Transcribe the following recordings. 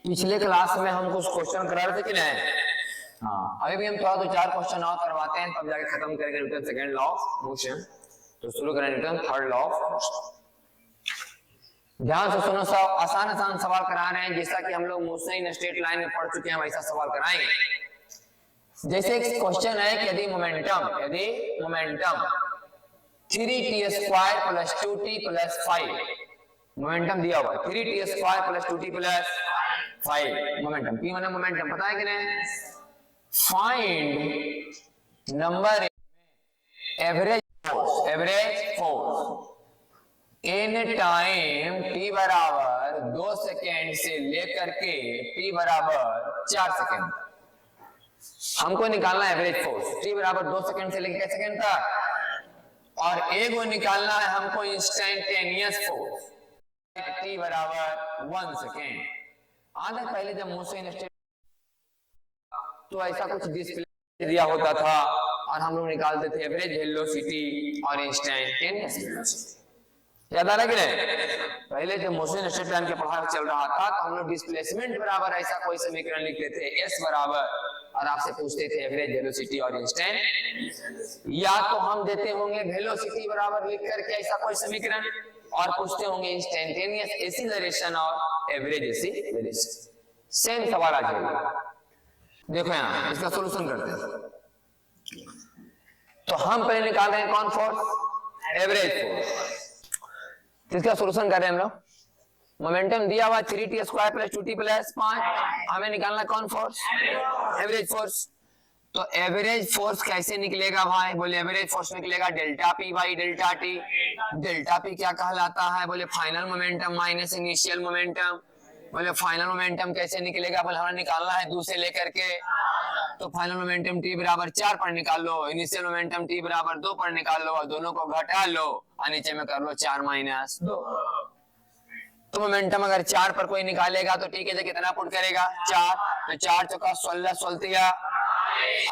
पिछले क्लास में हम कुछ क्वेश्चन करा रहे थे कि नहीं? हाँ, अभी भी हम थोड़ा दो चार क्वेश्चन और करवाते हैं, तब जाके खत्म करेंगे Newton second law of motion. तो शुरू करें Newton third law of motion. ध्यान से सुनो, सब आसान आसान सवाल करा रहे हैं, जैसा कि हम लोग मोशन इन स्ट्रेट लाइन में पढ़ चुके हैं वैसा सवाल कराएंगे। जैसे एक क्वेश्चन है कि यदि momentum 3t² plus 2t plus 5 momentum दिया हुआ है, 3t² plus 2t plus 5 momentum, p माने मोमेंटम, पता है कि नहीं? Find number average force in time t बराबर 2 सेकेंड से लेकर के t बराबर 4 सेकेंड। हमको निकालना है एवरेज फोर्स t बराबर 2 सेकेंड से लेकर सेकेंड तक, और एक वो निकालना है हमको इंस्टेंटेनियस फोर्स t बराबर 1 सेकेंड। आधा पहले जब मोशन स्टेट तो ऐसा कुछ डिस्प्ले दिया होता था और हम लोग निकालते थे एवरेज वेलोसिटी और इंस्टेंटेनियस वेलोसिटी। याद आ रहा कि नहीं? पहले जब मोशन स्टेट लाइन के पढ़ाई चल रहा था तो हम लोग डिस्प्लेसमेंट बराबर ऐसा कोई समीकरण लिखते थे s बराबर, और आपसे पूछते थे एवरेज वेलोसिटी और इंस्टेंट, या तो हम देते होंगे वेलोसिटी बराबर लिख करके ऐसा कोई समीकरण, और पूछते होंगे इंस्टेंटेनियस एक्सीलरेशन और एवरेज एक्सीलरेशन। सेम सवाल आ जाएगा। देखो यहाँ इसका सॉल्यूशन करते हैं। तो हम पहले निकाल रहे हैं कौन फोर्स? Average force. इसका सॉल्यूशन कर रहे हैं हम लोग। मोमेंटम दिया हुआ 3t² प्लस 2t प्लस 5, हमें निकालना कौन फोर्स? Average force. तो एवरेज फोर्स कैसे निकलेगा भाई? बोले एवरेज फोर्स निकलेगा delta P by delta T. Delta P क्या कहलाता है? बोले final momentum minus initial momentum. बोले फाइनल मोमेंटम कैसे निकलेगा? बोले हमें निकालना है 2 से लेकर के, तो फाइनल मोमेंटम t बराबर 4 पर निकाल लो, इनिशियल मोमेंटम t बराबर 2 पर निकाल लो, और दोनों को घटा लो और नीचे में कर लो 4 माइनस 2। तो मोमेंटम अगर 4 पर कोई निकालेगा तो ठीक है, कितना पुट करेगा? 4। तो 4 चौका 16 16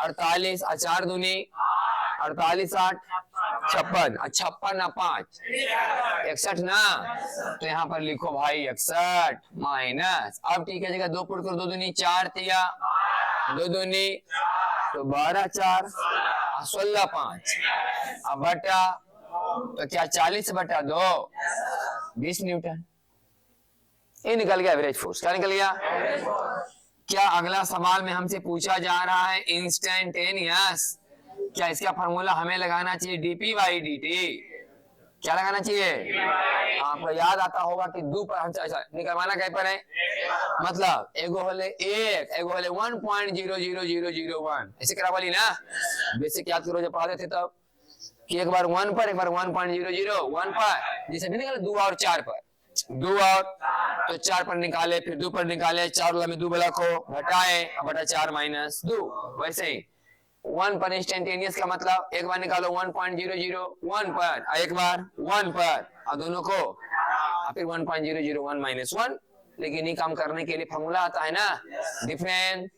48, 4 दूनी 48 8 56, 56 ना 5 61 ना, तो यहाँ पर लिखो भाई 61 माइनस, अब ठीक है जगह 2 पुट कर, 2 दूनी 4 तिया 2 दूनी तो 12 4 16 5, अब बटा तो क्या 40 बटा 2 20 न्यूटन। ये निकल गया एवरेज फोर्स। क्या निकल गया? क्या अगला सवाल में हमसे पूछा जा रहा है इंस्टेंटेनियस, क्या इसका फार्मूला हमें लगाना चाहिए dp बाई dt? क्या लगाना चाहिए? आपको याद आता होगा कि 2 पर हम निकलवाना कहीं पर है, मतलब एगो होले 1 एगो होले 1.00001, ऐसे करा वाली ना। बेसिक याद करो जब पढ़ाते थे तब कि एक बार 1 पर एक बार 1.001 पर, जैसे भी निकले 2 और 4 पर, 2 और तो 4 पर निकाले, फिर 2 पर निकाले, 4 वाला में 2 वाला को घटाए, अब बटा 4 माइनस 2। वैसे ही 1 पर इंस्टेंटेनियस का मतलब एक बार निकालो 1.001 पर, एक बार 1 पर, और दोनों को फिर 1.001 माइनस 1। लेकिन ये काम करने के लिए फॉर्मूला आता है ना, डिफरेंस।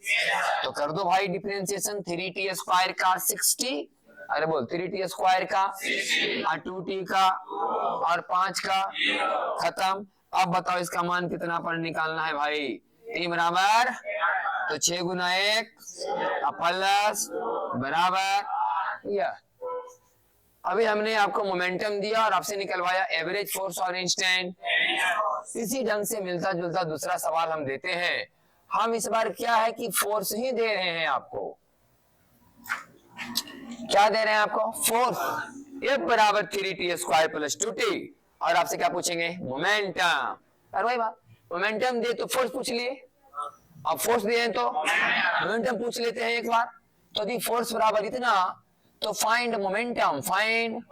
तो कर दो भाई डिफरेंशिएशन, 3t² का 60, अरे बोल 3t² का और 2t का और 5 का, खत्म। अब बताओ इसका मान कितना पर निकालना है भाई? t बराबर तो 6 गुना 1 प्लस बराबर यह। अभी हमने आपको मोमेंटम दिया और आपसे निकलवाया एवरेज फोर्स और इंस्टेंट। इसी ढंग से मिलता जुलता दूसरा सवाल हम देते हैं। हम इस बार क्या है कि फोर्स ही दे रहे हैं आपको। क्या दे रहे हैं आपको? फोर्स। F बराबर 3t² प्लस 2t, और आपसे क्या पूछेंगे? मोमेंटम। और वही बात, मोमेंटम दे तो फोर्स पूछ लिए, अब फोर्स दिए तो मोमेंटम पूछ लेते हैं एक बार। तो यदि फोर्स बराबर इतना, तो find momentum, find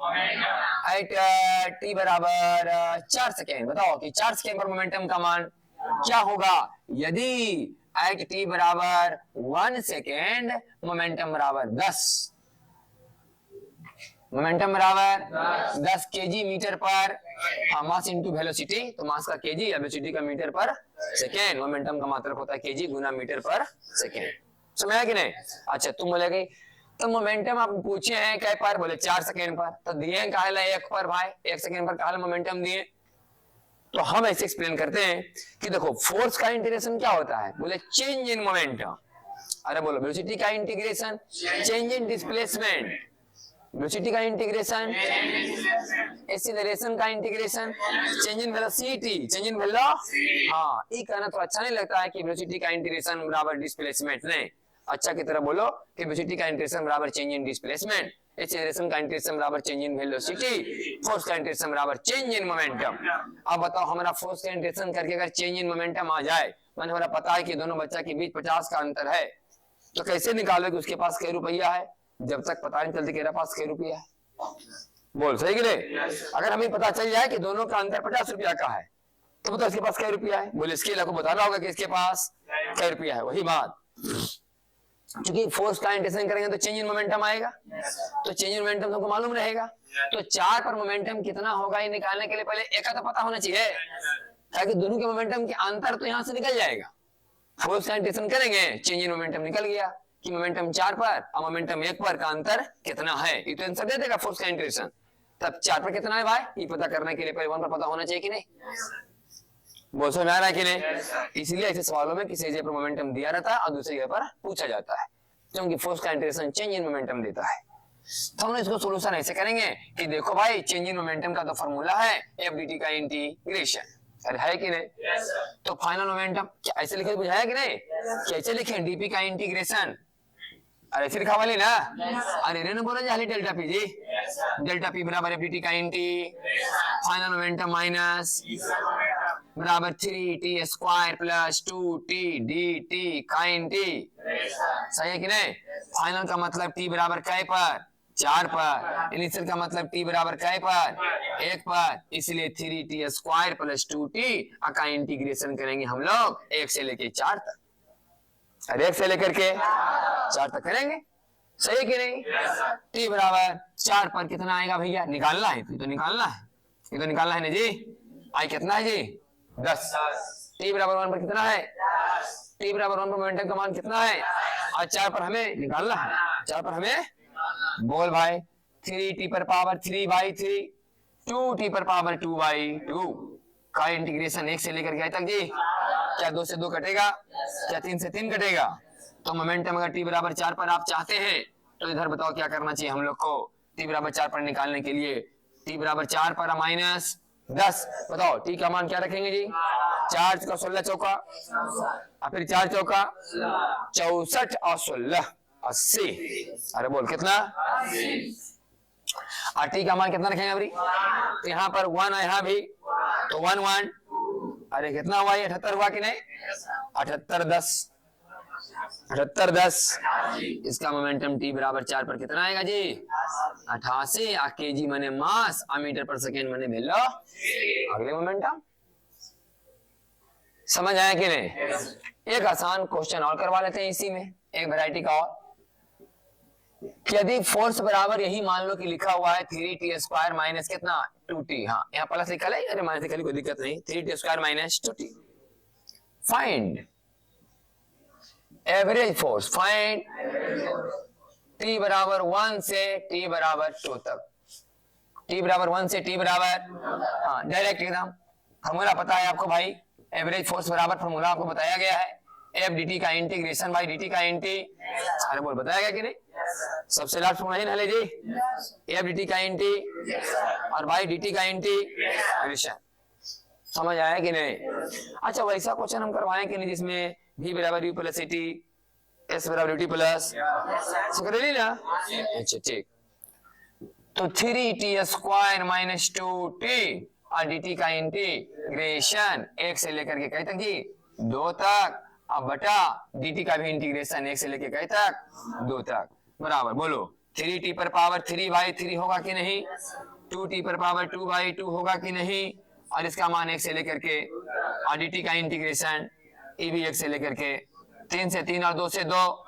at t बराबर 4 सेकेंड। बताओ कि 4 सेकेंड पर मोमेंटम का मान क्या होगा? यदि एट t बराबर 1 सेकेंड मोमेंटम बराबर 10, मोमेंटम बराबर 10 केजी मीटर पर, मास इनटू वेलोसिटी, तो मास का केजी या वेलोसिटी का मीटर पर सेकेंड, मोमेंटम का मात्रक होता है केजी गुना मीटर पर सेकेंड। समझा कि नहीं? अच्छा, तुम बोलेगे तो मोमेंटम आप पूछे हैं क्या पर? बोले 4 सेकेंड पर, तो दिए काहे 1 पर भाई, 1 सेकेंड पर काहे मोमेंटम दिए? तो हम ऐसे एक्सप्लेन करते हैं कि देखो फोर्स का इंटीग्रेशन क्या होता है, बोले चेंज इन मोमेंटम। अरे बोलो वेलोसिटी का integration change in displacement, velocity का इंटीग्रेशन एक्सीलरेशन का integration change in velocity, change in वेलो। हाँ, ये कहना तो अच्छा नहीं लगता है कि वेलोसिटी का इंटीग्रेशन बराबर डिस्प्लेसमेंट, नहीं, अच्छा की तरह बोलो कि वेलोसिटी का इंटीग्रेशन बराबर चेंज इन डिस्प्लेसमेंट, एक्सीलरेशन का इंटीग्रेशन बराबर चेंज इन वेलोसिटी, फोर्स का इंटीग्रेशन बराबर चेंज इन मोमेंटम। अब बताओ हमारा फोर्स का इंटीग्रेशन करके अगर चेंज इन मोमेंटम आ जाए, माने हमारा पता है कि दोनों बच्चा के बीच 50 का अंतर है, तो कैसे निकालोगे उसके पास कै रुपया है, जब तक पता नहीं चलती मेरा पास कै रुपया है। बोल सही कि नहीं? अगर हमें पता चल जाए कि दोनों का अंतर 50 रुपया का है, तो बताओ इसके पास कै रुपया है। बोले इसके को बताना होगा कि इसके पास कै रुपया है। वही बात, क्योंकि फोर्स का इंटीग्रेशन करेंगे तो चेंज इन मोमेंटम आएगा, तो चेंज इन मोमेंटम तुमको मालूम रहेगा। तो 4 पर मोमेंटम कितना होगा ये निकालने के लिए पहले एक का तो पता होना चाहिए, ताकि दोनों के मोमेंटम के अंतर तो यहाँ से निकल जाएगा। फोर्स का इंटीग्रेशन करेंगे, चेंज इन मोमेंटम निकल गया कि मोमेंटम 4 पर और मोमेंटम 1 पर का अंतर कितना है, ये तो आंसर दे देगा फोर्स का इंटीग्रेशन। तब 4 पर कितना है भाई, ये पता करने के लिए पहले 1 पर पता होना चाहिए कि नहीं। बोल समझ आ रहा है कि नहीं? इसलिए ऐसे सवालों में किसी जगह पर मोमेंटम दिया रहता है और दूसरी जगह पर पूछा जाता है, क्योंकि फोर्स का इंटीग्रेशन चेंज इन मोमेंटम देता है। तो हम इसको सोल्यूशन ऐसे करेंगे कि देखो भाई चेंज इन मोमेंटम का तो फॉर्मूला है एफ डी टी का इंटीग्रेशन, अरे है कि नहीं? तो फाइनल मोमेंटम क्या ऐसे लिखे बुझाया कि नहीं? कैसे लिखे, डीपी का इंटीग्रेशन, अरे ऐसे लिखा वाली ना, अरे रे ना बोला जाली डेल्टा पी जी, डेल्टा पी बराबर एफ डी टी का इंटी फाइनल मोमेंटम माइनस बराबर 3t square plus 2t dt काइन t, सही है कि नहीं? फाइनल का मतलब t बराबर कै पर, 4 पर, इनिशियल का मतलब t बराबर कै पर, 1 पर, इसलिए 3t स्क्वायर प्लस 2t का इंटीग्रेशन करेंगे हम लोग 1 से लेके 4 तक, अरे 1 से लेकर के 4 तक करेंगे, सही है कि नहीं? t बराबर 4 पर कितना आएगा भैया, निकालना है, तो निकालना है, ये तो निकालना है ना जी। आई कितना है जी, 10। t बराबर 1 पर कितना है, t बराबर 1 पर मोमेंटम का मान कितना है, और 4 पर हमें निकालना है, 4 पर हमें, बोल भाई 3t पर पावर 3/3 2t पर पावर 2/2 का इंटीग्रेशन 1 से लेकर के तक जी। क्या 2 से 2 कटेगा, क्या 3 से 3 कटेगा? तो मोमेंटम अगर t बराबर 4 पर आप चाहते हैं तो इधर बताओ क्या करना चाहिए हम लोग को, t बराबर 4 पर निकालने के लिए t बराबर 4 पर माइनस 10, बताओ t का मान क्या रखेंगे जी, 4 का 16 चौका और फिर 4 चौका 64 और 16 80, अरे बोल कितना, और t का मान कितना रखेंगे अभी, तो यहाँ पर 1 है, यहाँ भी तो 1 1, अरे कितना हुआ ये 78 हुआ कि नहीं, 78 10, इसका मोमेंटम t बराबर 4 पर कितना आएगा जी, 88 केजी माने मास, मीटर पर सेकेंड माने वेलो। अगले मोमेंटम समझ आया कि नहीं? एक आसान क्वेश्चन और करवा लेते हैं इसी में, एक वैरायटी का और, यदि फोर्स बराबर यही मान लो कि लिखा हुआ है 3t स्क्वायर माइनस कितना 2t, हाँ यहाँ प्लस लिखा है, अरे माइनस लिखा कोई दिक्कत नहीं, 3t square minus 2t, find average force, find t बराबर 1 से t बराबर 2 तक, t बराबर 1 से t बराबर, हाँ डायरेक्ट एकदम फॉर्मूला पता है आपको भाई, एवरेज फोर्स बराबर फॉर्मूला आपको बताया गया है, एफ डी टी का इंटीग्रेशन बाई डी टी का इंटी, अरे बोल बताया गया कि नहीं? सबसे लास्ट फॉर्मूला ही ना ले जी, एफ डी टी का इंटी और बाई डी टी का इंटीग्रेशन, समझ आया कि नहीं? अच्छा वैसा क्वेश्चन हम करवाएं कि नहीं जिसमें v बराबर u प्लस टी, s बराबर टी प्लस, कर ली ना? अच्छा ठीक, तो 3t स्क्वायर माइनस 2t और dt का इंटीग्रेशन 1 से लेकर के कहीं तक जी 2 तक, अब बटा dt का भी इंटीग्रेशन 1 से लेकर कहीं तक 2 तक, बराबर बोलो 3t पर पावर 3/3 होगा कि नहीं, 2t पर पावर 2/2 होगा कि नहीं, और इसका मान 1 से लेकर के, और dt का इंटीग्रेशन ये भी 1 से लेकर के, 3 से 3 और 2 से 2,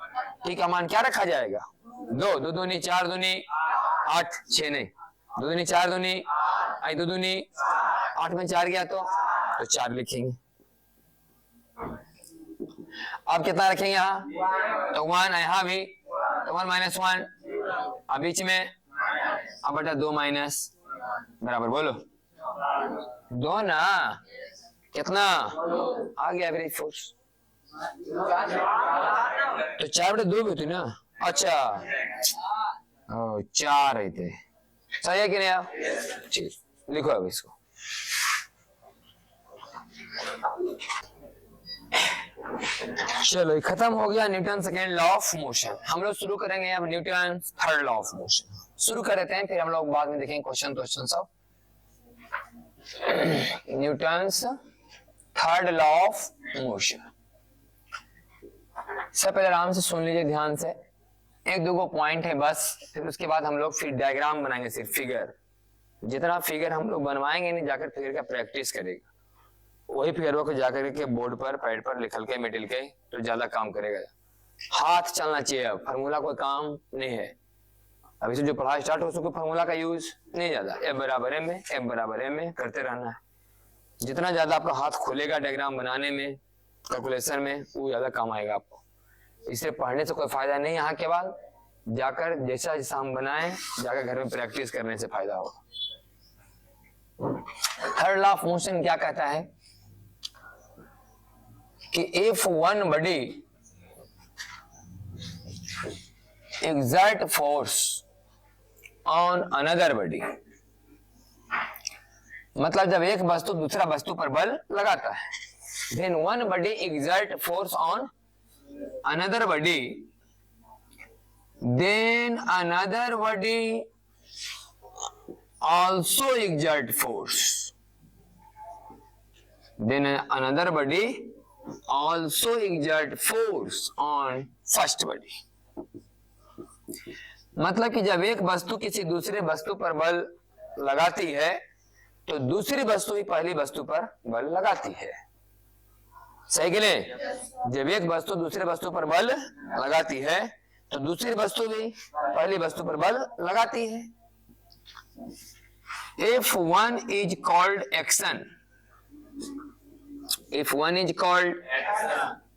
t का मान क्या रखा जाएगा, 2 2 दूनी 4 दूनी 8, 6 नहीं 2 दूनी 4 दूनी, आई 2 दूनी 8 में 4 गया तो 4 लिखेंगे। अब कितना रखेंगे यहाँ, तो 1 यहाँ भी, तो 1 माइनस 1, अब बीच में, अब बटा 2 माइनस, बराबर बोलो 2 ना, कितना आ गया एवरेज फोर्स? तो 4/2 भी होती ना। अच्छा, 4 ही थे। सही है कि नहीं आप? ठीक, लिखो अब इसको। चलो खत्म हो गया Newton second law of motion. हम लोग शुरू करेंगे अब Newton third law of motion. शुरू कर देते हैं, फिर हम लोग बाद में देखेंगे क्वेश्चन सब। Newton's third law of motion. सब पहले आराम से सुन लीजिए ध्यान से, एक दो पॉइंट है बस, फिर उसके बाद हम लोग फिर डायग्राम बनाएंगे, सिर्फ फिगर। जितना फिगर हम लोग बनवाएंगे नहीं, जाकर फिगर का प्रैक्टिस करेगा, वही फिगरों को जाकर के बोर्ड पर पैड पर लिखल के मिडिल के तो ज्यादा काम करेगा। हाथ चलना चाहिए, अब फार्मूला कोई काम नहीं है। अभी से जो पढ़ाई स्टार्ट हो उसको फार्मूला का यूज नहीं ज्यादा, F बराबर M में, M बराबर M में करते रहना है। जितना ज्यादा आपका हाथ खुलेगा डायग्राम बनाने में, कैलकुलेशन में, वो ज्यादा काम आएगा आपको। इसे पढ़ने से कोई फायदा नहीं, यहाँ के बाद जाकर जैसा जैसा हम बनाए जाकर घर में प्रैक्टिस करने से फायदा होगा। थर्ड लॉ ऑफ मोशन क्या कहता है कि if one body exert force on another body, मतलब जब एक वस्तु दूसरा वस्तु पर बल लगाता है, then one body exert force on another body, then another body also exert force, then another body also exert force on first body। मतलब कि जब एक वस्तु किसी दूसरे वस्तु पर बल लगाती है तो दूसरी वस्तु भी पहली वस्तु पर बल लगाती है। सही कि नहीं? जब एक वस्तु दूसरे वस्तु पर बल लगाती है तो दूसरी वस्तु भी पहली वस्तु पर बल लगाती है। If one is called action, if one is called,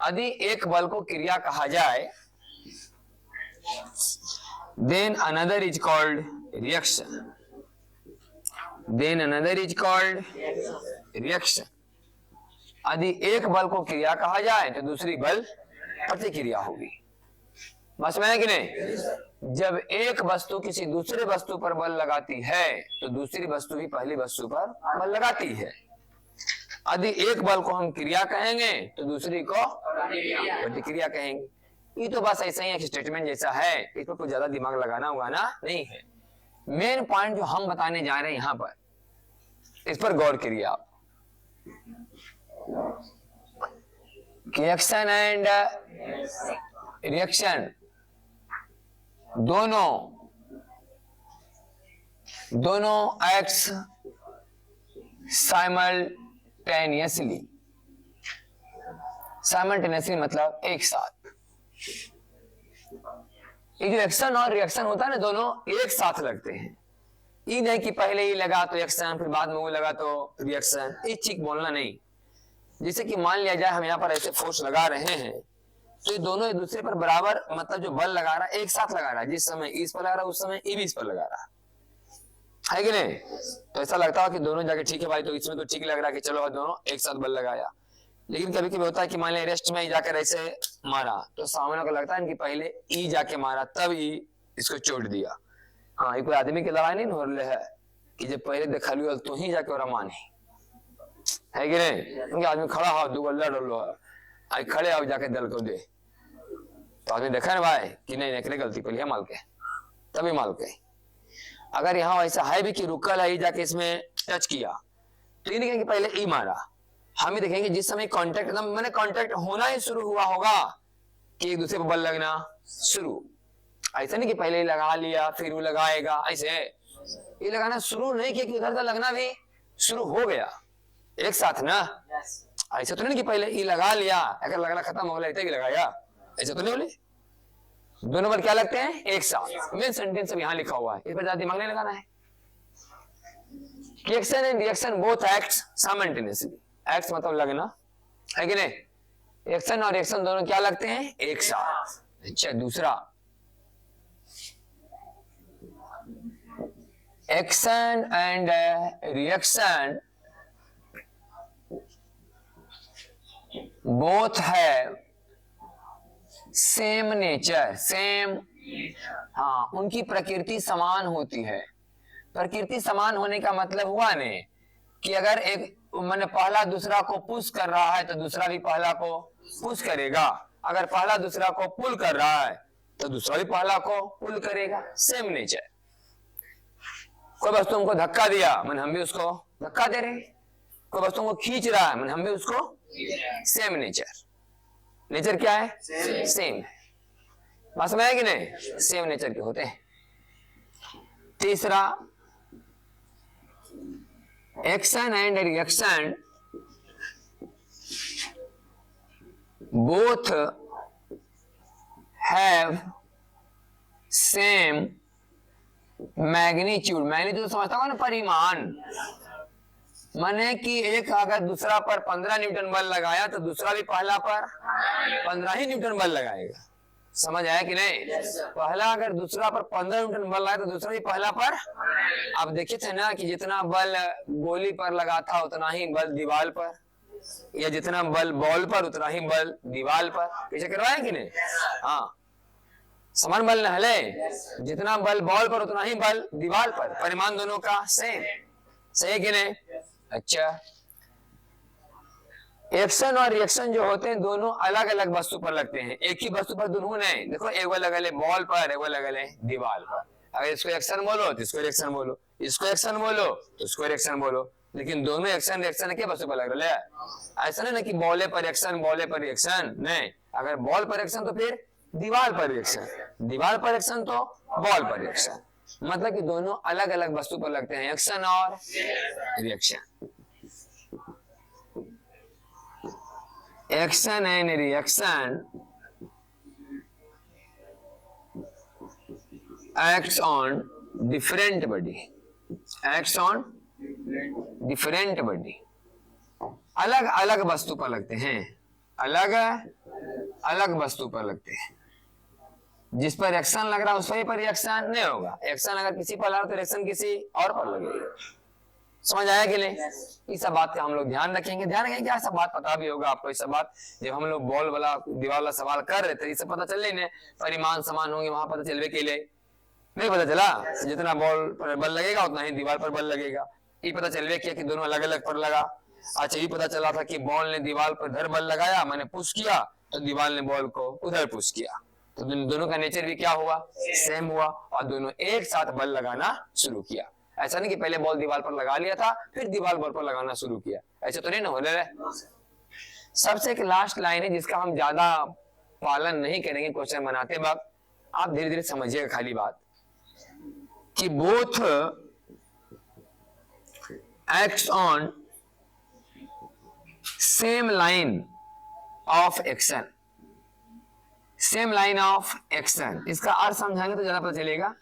यदि एक बल को क्रिया कहा जाए, then another is called reaction, then another is called reaction। यदि एक बल को क्रिया कहा जाए तो दूसरी बल प्रतिक्रिया होगी। बस में है कि नहीं? जब एक वस्तु किसी दूसरे वस्तु पर बल लगाती है तो दूसरी वस्तु भी पहली वस्तु पर बल लगाती है। यदि एक बल को हम क्रिया कहेंगे तो दूसरी को प्रतिक्रिया कहेंगे। ये तो बस ऐसा ही एक स्टेटमेंट जैसा है, इस पर कुछ ज्यादा दिमाग लगाना उगाना नहीं है। मेन पॉइंट जो हम बताने जा रहे हैं यहां पर, इस पर गौर करिए आप। एक्शन एंड रिएक्शन दोनों एक्ट्स साइमल्टेनियसली मतलब एक साथ। ये जो एक्शन और रिएक्शन होता है ना, दोनों एक साथ लगते हैं। ये नहीं कि पहले ये लगा तो एक्शन, फिर बाद में वो लगा तो रिएक्शन, ये चीज बोलना नहीं। जैसे कि मान लिया जाए हम यहाँ पर ऐसे फोर्स लगा रहे हैं तो ये दोनों एक दूसरे पर बराबर, मतलब जो बल लगा रहा है एक साथ लगा रहा है। जिस समय इस पर लगा रहा है उस समय ये भी इस पर लगा रहा है कि नहीं? तो ऐसा लगता है कि दोनों जाके ठीक है भाई, तो इसमें तो ठीक लग रहा है कि चलो दोनों एक साथ बल लगाया। लेकिन कभी कभी होता है कि मान लिया रेस्ट में जाकर ऐसे मारा तो सामने को लगता है कि पहले ई जाके मारा तब ई इसको चोट दिया। हाँ, ये कोई आदमी की लड़ाई नहीं हो रही है कि जब पहले देखा लियो तो ही जाके और मानी, है कि नहीं? क्योंकि आदमी खड़ा हो दो लड़ लो, आई खड़े आओ जाके दल को दे, तो आदमी देखा ना भाई कि नहीं निकले गलती को लिया माल के, तभी माल के। अगर यहाँ ऐसा है भी कि रुकल है जाके इसमें टच किया तो ये नहीं कहेंगे पहले ई मारा, हम ही देखेंगे जिस समय कांटेक्ट एकदम मैंने कांटेक्ट होना ही शुरू हुआ होगा कि एक दूसरे पर बल लगना शुरू। ऐसा नहीं कि पहले ही लगा लिया फिर वो लगाएगा, ऐसे ये लगाना शुरू नहीं किया कि उधर का लगना भी शुरू हो गया एक साथ ना। ऐसा तो नहीं कि पहले ये लगा लिया अगर लगना खत्म हो गया भी लगाया, ऐसा तो नहीं बोले। दोनों पर क्या लगते हैं? एक साथ। मेन सेंटेंस अब यहाँ लिखा हुआ है, इस पर ज्यादा दिमाग नहीं लगाना है। Action and reaction both acts simultaneously, acts मतलब लगना, है कि नहीं? एक्शन और रिएक्शन दोनों क्या लगते हैं? एक साथ। अच्छा, दूसरा एक्शन एंड रिएक्शन बोथ है सेम नेचर, सेम, हाँ, उनकी प्रकृति समान होती है। प्रकृति समान होने का मतलब हुआ ने कि अगर एक मैंने पहला दूसरा को पुश कर रहा है तो दूसरा भी पहला को पुश करेगा, अगर पहला दूसरा को पुल कर रहा है तो दूसरा भी पहला को पुल करेगा, सेम नेचर। कोई वस्तु हमको धक्का दिया, मैंने हम भी उसको धक्का दे रहे, कोई वस्तु को खींच रहा है, मैंने हम भी उसको, सेम नेचर। नेचर क्या है? सेम है। बात समझ आया कि नहीं? सेम नेचर के होते हैं। तीसरा, action and reaction both have same magnitude. Magnitude समझता होगा ना, परिमाण। माने कि एक अगर दूसरा पर 15 न्यूटन बल लगाया तो दूसरा भी पहला पर 15 ही न्यूटन बल लगाएगा। समझ आया कि नहीं? पहला अगर दूसरा पर 15 न्यूटन बल लगाया तो दूसरा भी पहला पर। आप देखे थे ना कि जितना बल गोली पर लगा था उतना ही बल दीवार पर, या जितना बल बॉल पर उतना ही बल दीवार पर। पीछे करवाया कि नहीं? हाँ, समान बल न हले, जितना बल बॉल पर उतना ही बल दीवार पर, परिमाण दोनों का सेम। सही कि नहीं? अच्छा, एक्शन और रिएक्शन जो होते हैं दोनों अलग अलग वस्तु पर लगते हैं, एक ही वस्तु पर दोनों नहीं। देखो, एक वो लगल है बॉल पर, एक वो लगल है दीवार पर। अगर इसको एक्शन बोलो तो इसको रिएक्शन बोलो, इसको एक्शन बोलो तो इसको रिएक्शन बोलो, लेकिन दोनों एक्शन रिएक्शन के वस्तु पर लग रहे हैं। ऐसा नहीं कि बॉले पर एक्शन, बॉले पर रिएक्शन नहीं। अगर बॉल पर एक्शन तो फिर दीवार पर रिएक्शन, दीवार पर एक्शन तो बॉल पर रिएक्शन। मतलब कि दोनों अलग अलग वस्तु पर लगते हैं, एक्शन और reaction. Action and reaction acts on different body, acts on different body, अलग अलग वस्तु पर लगते हैं, अलग अलग वस्तु पर लगते हैं। जिस पर एक्शन लग रहा है उस पर रिएक्शन नहीं होगा। एक्शन अगर किसी पर लगा तो रिएक्शन किसी और पर लगेगा। समझ आया कि नहीं? इस सब बात का हम लोग ध्यान रखेंगे। ध्यान रखेंगे क्या? सब बात पता भी होगा आपको। इस सब बात जब हम लोग बॉल वाला दीवार वाला सवाल कर रहे थे, इसे पता चल रही नहीं, परिमाण समान होंगे, वहां पता चलवे के लिए नहीं पता चला। जितना बॉल पर बल लगेगा उतना ही दीवार पर बल लगेगा। ये पता चलवे किया कि दोनों अलग अलग पर लगा। अच्छा, ये पता चला था कि बॉल ने दीवार पर इधर बल लगाया, मैंने पुश किया तो दीवार ने बॉल को उधर पुश किया, तो दोनों का नेचर भी क्या हुआ? सेम हुआ, और दोनों एक साथ बल लगाना शुरू किया। ऐसा नहीं कि पहले बॉल दीवार पर लगा लिया था फिर दीवार बॉल पर लगाना शुरू किया, ऐसे तो नहीं ना हो रहा है। सबसे एक लास्ट लाइन है जिसका हम ज्यादा पालन नहीं करेंगे क्वेश्चन बनाते वक्त, आप धीरे धीरे समझिएगा खाली बात, कि both acts on same line of action, same line of action. इसका अर्थ समझाएंगे तो ज्यादा पता चलेगा।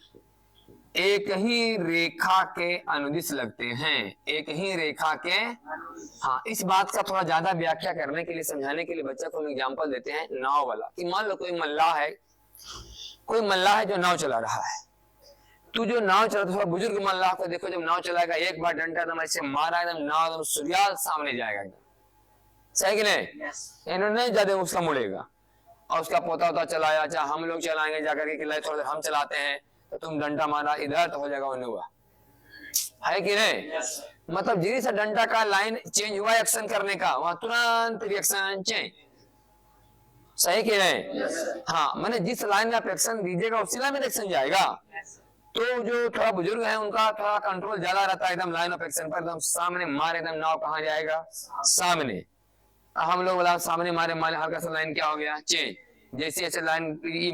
एक ही रेखा के अनुदिश लगते हैं, एक ही रेखा के। हाँ, इस बात का थोड़ा ज्यादा व्याख्या करने के लिए, समझाने के लिए बच्चा को एग्जांपल देते हैं नाव वाला। कि मान लो कोई मल्लाह है, कोई मल्लाह है जो नाव चला रहा है। तू जो नाव चला, थोड़ा बुजुर्ग मल्लाह को देखो, जब नाव चलाएगा एक बार डंडा एकदम ऐसे मारा, एकदम नाव एकदम सूर्यास्त सामने जाएगा एकदम। सही कि नहीं? इन्होंने ज्यादा उसका मुड़ेगा। और उसका पोता होता चलाया, अच्छा हम लोग चलाएंगे जाकर के, थोड़ा देर हम चलाते हैं, तो तुम डंडा मारा इधर तो हो जाएगा उन्हें हुआ, है कि नहीं? मतलब जिस से डंडा का लाइन चेंज हुआ एक्शन करने का, वहां तुरंत रिएक्शन चेंज। सही कि नहीं? हाँ, मैंने जिस लाइन में आप एक्शन दीजिएगा उसी लाइन में रिएक्शन जाएगा। तो जो थोड़ा बुजुर्ग है उनका थोड़ा कंट्रोल ज्यादा रहता है, एकदम लाइन ऑफ एक्शन पर एकदम सामने मारे, एकदम नाव कहाँ जाएगा? सामने। हम लोग बोला सामने मारे, मारे हल्का सा लाइन क्या हो गया? चेंज। जैसे ऐसे लाइन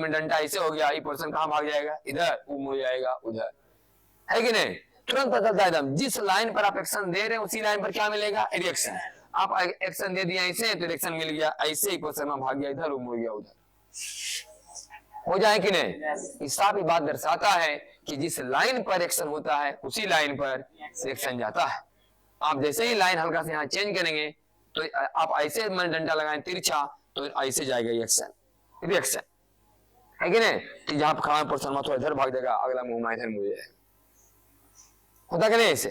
में डंडा ऐसे हो गया, ये पर्सन कहाँ भाग जाएगा? इधर, वो मुड़ जाएगा उधर, है कि नहीं? तुरंत पता चलता है एकदम। जिस लाइन पर आप एक्शन दे रहे हैं उसी लाइन पर क्या मिलेगा? रिएक्शन। आप एक्शन दे दिया ऐसे तो रिएक्शन मिल गया, ऐसे ही पर्सन भाग गया इधर, वो मुड़ गया उधर, हो जाए कि नहीं? साफ ही बात दर्शाता है कि जिस लाइन पर एक्शन होता है उसी लाइन पर रिएक्शन जाता है। आप जैसे ही लाइन हल्का से यहाँ चेंज करेंगे तो आप ऐसे मन डंडा लगाएं तिरछा, तो ऐसे जाएगा रिएक्शन, रिएक्शन, है कि नहीं? जहां खड़ा पर्सन थोड़ा इधर भाग जाएगा, अगला मुंह इधर मुड़ जाएगा, होता कि नहीं ऐसे?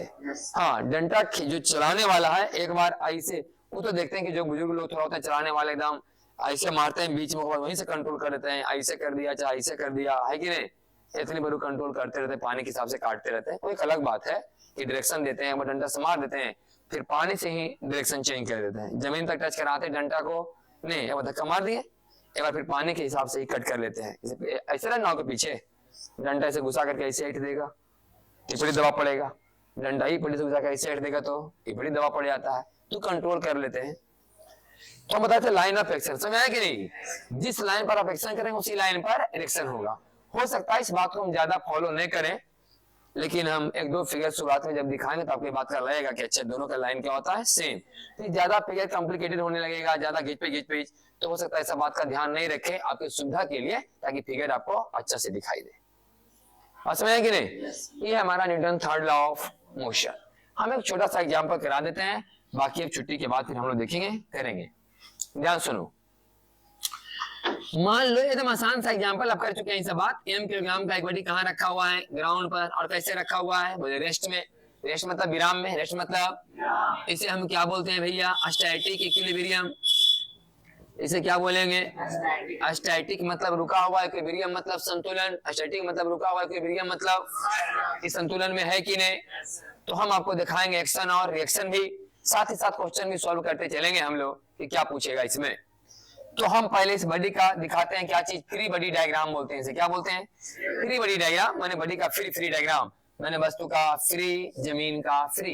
हाँ, डंडा जो चलाने वाला है एक बार ऐसे वो तो देखते हैं कि जो बुजुर्ग लोग थोड़ा होते हैं चलाने वाले एकदम ऐसे मारते हैं बीच में, वहीं से कंट्रोल कर देते हैं, ऐसे कर दिया चाहे ऐसे कर दिया, है कि नहीं, इतनी बड़ी कंट्रोल करते रहते हैं, पानी के हिसाब से काटते रहते हैं। वो एक अलग बात है कि डायरेक्शन देते हैं, वो डंडा से मार देते हैं, फिर पानी से ही डायरेक्शन चेंज कर देते हैं, जमीन तक टच कराते हैं डंडा को नहीं, एक बार धक्का मार दिए, एक बार फिर पानी के हिसाब से ही कट कर लेते हैं। ऐसे ना नाव के पीछे डंडा ऐसे घुसा करके ऐसे हट देगा तो बड़ी दवा पड़ेगा, डंडा ही पड़ी से घुसा कर ऐसे हट देगा तो ये बड़ी दवा पड़ जाता है, तो कंट्रोल कर लेते हैं। तो हम बताते लाइन ऑफ एक्शन, समझ आया कि नहीं, जिस लाइन पर आप एक्शन करेंगे उसी लाइन पर रिएक्शन होगा। हो सकता है इस बात को हम ज्यादा फॉलो नहीं करें, लेकिन हम एक दो फिगर शुरुआत में जब दिखाएंगे तो आपको बात का लगेगा कि अच्छा दोनों का लाइन क्या होता है सेम। तो ज्यादा फिगर कॉम्प्लिकेटेड होने लगेगा, ज्यादा घिच पे तो हो सकता है ऐसा बात का ध्यान नहीं रखे आपकी सुविधा के लिए, ताकि फिगर आपको अच्छा से दिखाई दे। बात समझ आया कि नहीं, ये हमारा Newton third law of motion. हम एक छोटा सा एग्जाम्पल करा देते हैं, बाकी अब छुट्टी के बाद फिर हम लोग देखेंगे करेंगे। ध्यान सुनो, मान लो एकदम आसान सा एग्जांपल अब कर चुके हैं इस बात, m किलोग्राम का एक बॉडी कहाँ रखा हुआ है, ग्राउंड पर, और कैसे रखा हुआ है, बोले रेस्ट में। रेस्ट मतलब विराम में, रेस्ट मतलब इसे हम क्या बोलते हैं भैया, स्टैटिक इक्विलिब्रियम। इसे क्या बोलेंगे, स्टैटिक मतलब रुका हुआ, इक्विलिब्रियम मतलब संतुलन। स्टैटिक मतलब रुका हुआ, इक्विलिब्रियम मतलब इस संतुलन में है कि नहीं। तो हम आपको दिखाएंगे एक्शन और रिएक्शन भी, साथ ही साथ क्वेश्चन भी सॉल्व करते चलेंगे हम लोग कि क्या पूछेगा इसमें। तो हम पहले इस बॉडी का दिखाते हैं, क्या चीज, फ्री बॉडी डायग्राम बोलते हैं इसे, क्या बोलते हैं, फ्री बॉडी डायग्राम। मैंने बॉडी का फ्री डायग्राम, मैंने वस्तु का फ्री, जमीन का फ्री।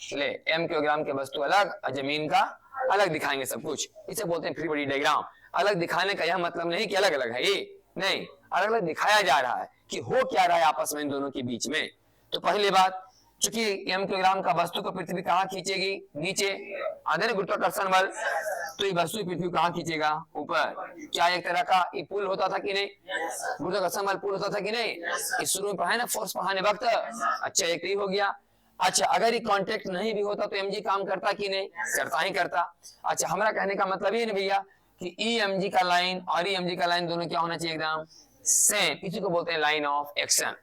ले m किलोग्राम के वस्तु अलग और जमीन का अलग दिखाएंगे सब कुछ, इसे बोलते हैं फ्री बॉडी डायग्राम। अलग दिखाने का यह मतलब नहीं कि अलग अलग है, ये नहीं, अलग अलग दिखाया जा रहा है कि हो क्या रहा है आपस में इन दोनों के बीच में। तो पहली बात, चूंकि m किलोग्राम का वस्तु को पृथ्वी कहाँ खींचेगी, नीचे, आधे गुरुत्वाकर्षण बल, तो ये वस्तु पृथ्वी कहाँ खींचेगा, ऊपर। क्या एक तरह का ये पुल होता था कि नहीं, गुरुत्वाकर्षण बल पुल होता था कि नहीं, इस शुरू में पढ़ा है ना फोर्स पढ़ाने वक्त। अच्छा एक ही हो गया। अच्छा अगर ये कांटेक्ट नहीं भी होता तो mg काम करता कि नहीं, करता ही करता। अच्छा हमारा कहने का मतलब ये नहीं भैया कि EMG का लाइन और EMG का लाइन दोनों क्या होना चाहिए, एकदम सेम, इसी को बोलते हैं लाइन ऑफ एक्शन,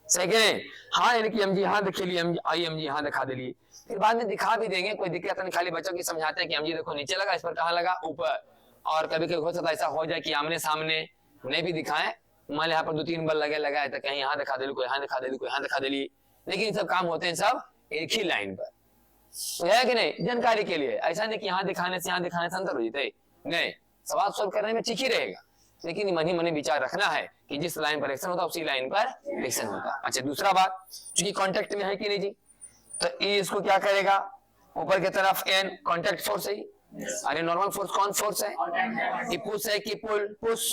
सही कि नहीं। हाँ यानी कि mg यहाँ दिखे लिए, IMG यहाँ दिखा दे लिए, फिर बाद में दिखा भी देंगे, कोई दिक्कत नहीं, खाली बच्चों की समझाते हैं कि mg देखो नीचे लगा, इस पर कहाँ लगा, ऊपर। और कभी कभी हो सकता है ऐसा हो जाए कि आमने सामने नहीं भी दिखाएं, मान यहाँ पर 2-3 बल लगे है तो कहीं यहाँ दिखा दे, कोई यहाँ दिखा दे, कोई यहाँ दिखा दे, लेकिन सब काम होते हैं सब एक ही लाइन पर, तो है कि नहीं, जानकारी के लिए। ऐसा नहीं कि यहाँ दिखाने से यहाँ दिखाने से अंतर हो जाते, नहीं, सवाल सोल्व करने में ठीक ही रहेगा, लेकिन मन ही मन विचार रखना है कि जिस लाइन पर एक्शन होता है उसी लाइन पर रिएक्शन होता है। अच्छा दूसरा बात, चूंकि कांटेक्ट में है कि नहीं जी, तो ई इसको क्या करेगा, ऊपर की तरफ n कांटेक्ट फोर्स है, अरे नॉर्मल फोर्स कौन फोर्स है, ये पुश है कि पुल, पुश,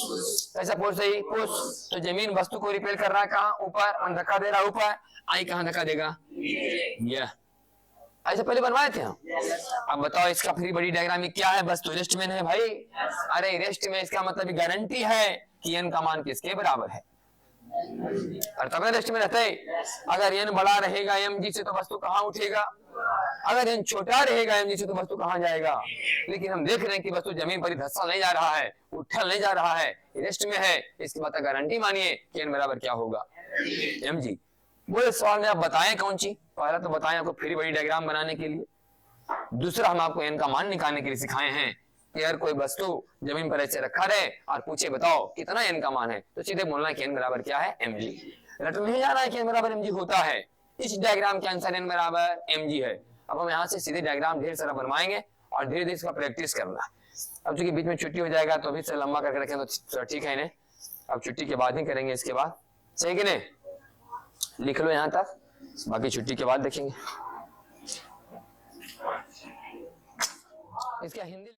कैसा फोर्स है, पुश। तो जमीन वस्तु को रिपेल कर रहा है कहाँ, ऊपर, और धक्का दे रहा है ऊपर, आई कहाँ धक्का देगा, यह। ऐसे पहले बनवाए थे हम। अब बताओ इसका फ्री बॉडी डायग्राम क्या है, बस तो रेस्ट में है भाई। अरे रेस्ट में इसका मतलब गारंटी है कि n का मान किसके बराबर है, और तब रेस्ट में रहता है। अगर n बड़ा रहेगा mg से तो वस्तु कहाँ उठेगा, अगर n छोटा रहेगा mg से तो वस्तु कहाँ जाएगा। लेकिन हम देख रहे हैं कि वस्तु जमीन पर धंसा नहीं जा रहा है, उठल नहीं जा रहा है, रेस्ट में है, इसकी बात गारंटी मानिए कि n बराबर क्या होगा, mg। बोले सवाल में आप बताएं कौन सी, पहला तो बताएं आपको फ्री बॉडी डायग्राम बनाने के लिए, दूसरा हम आपको n का मान निकालने के लिए सिखाए हैं कि अगर कोई वस्तु जमीन पर ऐसे रखा रहे और पूछे बताओ कितना n का मान है, तो सीधे बोलना है कि n बराबर क्या है, mg। रट नहीं जाना है कि n बराबर mg होता है, इस डायग्राम के आंसर n बराबर mg है। अब हम यहाँ से सीधे डायग्राम ढेर सारा बनवाएंगे और धीरे धीरे इसका प्रैक्टिस करना है। अब चूंकि बीच में छुट्टी हो जाएगा तो अभी से लंबा करके रखें तो ठीक है इन्हें, अब छुट्टी के बाद ही करेंगे इसके बाद, सही कि नहीं, लिख लो यहाँ तक, बाकी छुट्टी के बाद देखेंगे। इसका हिंदी